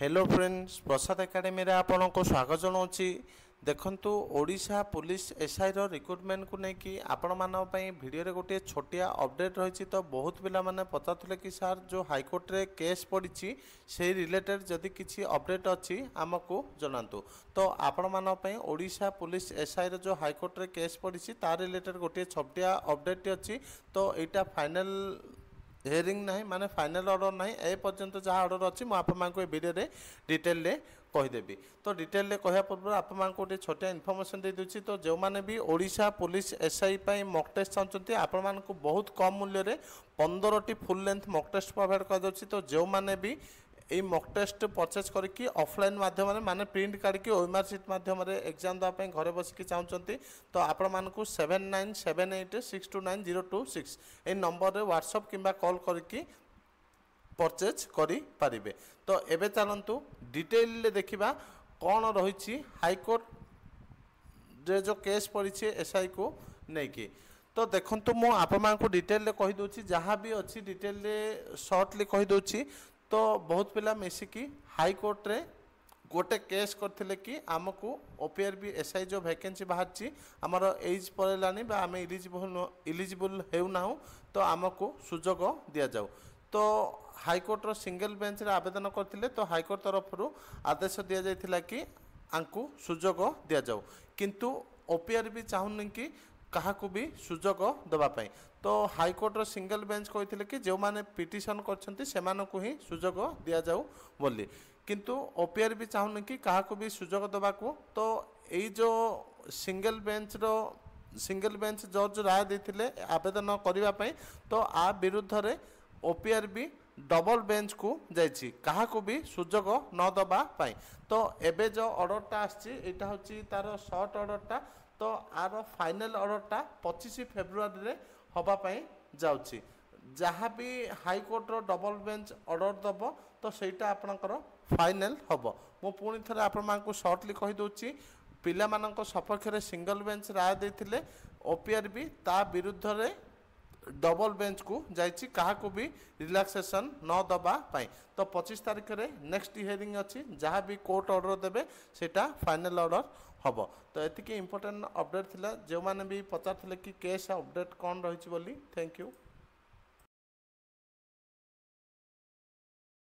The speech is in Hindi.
हेलो फ्रेंड्स प्रसाद एकेडमी रे आपनको स्वागत जनाऊँगी। देखंतु ओडिशा पुलिस एसआई रो रिक्रुटमेंट को लेकिन आपण मानव पई वीडियो रे गोटे छोटिया अपडेट रही। तो बहुत पिला माने पचारुले कि सर जो हाईकोर्ट रे केस पड़ी से रिलेटेड जदि किसी अपडेट अच्छी आमको जनातु। तो आपण मानव पई ओडिशा पुलिस एसआई रो जो हाईकोर्ट रे केस पड़ी तार रिलेटेड गोटे छोटिया अपडेट अच्छी। तो यहाँ फाइनल हियरिंग ना माने फाइनल ऑर्डर ना ए पर्यंत जहाँ ऑर्डर अच्छी मुझे वीडियो रे डिटेल रे कहीदेवी। तो डिटेल रे कहया पूर्व आपको गोटे छोटिया इनफॉरमेशन दे दूची। तो जो माने भी ओडिशा पुलिस एसआई पाई मॉक टेस्ट चाहते आपण मानक बहुत कम मूल्य रे 15टी full length mock test provide कर दउची। तो जो माने भी ये मॉक टेस्ट परचेज करके ऑफलाइन माध्यम माने प्रिंट काढ़ी ओएमआर सीट माध्यम एग्जाम देवाई घरे बसिक चाहते तो आपण मानक 7978629026 ये नंबर रे व्हाट्सएप किंबा कॉल करके परचेज करि पारिबे। तो एबे चलंतु डिटेल देखिबा कौन रही हाईकोर्ट रे जो केस पड़ी एसआई को लेकिन। तो देखंतु मु आपको डिटेल रे कहि दोछि जहाँ भी अच्छी डिटेल रे शॉर्टली कहि दोछि। तो बहुत पिला मिसिकी हाईकोर्ट रे गोटे केस करथिले कि आमको ओपीआरबी एसआई जो वैकेंसी बाहर आमर एज पड़ेलानी बा आम इलिजिबल हेउना तो आमको सुजोग दि जाऊ। तो हाईकोर्ट रो सिंगल बेंच रे आवेदन करथिले तो हाईकोर्ट तरफ आदेश दि जाइथिला कि आंकु सुजोग दि जाऊ। किंतु ओपीआरबी चाहुनी कि काहाकू भी सुजोग देवाई। तो हाईकोर्ट रो सिंगल बेंच कहते कि जो माने पिटिशन करछंती सेमानकु ही सुजोग दिया जाऊ बोली। किंतु ओपीआर भी चाहुनी कि काहाकू भी सुजोग देवाकू। तो यही जो सिंगल बेंच जज राय देथिले आवेदन करिवा पई तो आ विरुद्ध रे ओपीआर भी डबल बेंच को जाइछि काहाकू भी सुजोग न दबा पाई। तो एबे जो ऑर्डरटा आछि एटा होछि तार शॉर्ट ऑर्डरटा। तो आर फाइनल ऑर्डरटा 25 फेब्रुआरी रे हबा पाई जाउछि। जहाँ भी हाईकोर्ट रो डबल बेंच ऑर्डर दब तो सेटा आपनकर फाइनल हब। मु पुणी थरे आपको शॉर्टली कहि दोछि पिला मानक सपक्ष रे सिंगल बेंच राय देथिले ओपीआर भी ता विरुद्ध रे डबल बेंच को जाइछि काहाकू भी रिलैक्सेशन न दबा पाई। तो 25 तारीख रे नेक्स्ट हियरिंग अच्छी जहाँ भी कोर्ट ऑर्डर देबे सेटा फाइनल ऑर्डर हब। तो एतिकी इंपोर्टेंट अपडेट थिला जो माने भी पचारथिले कि केस अपडेट कौन रही बोली। Thank you.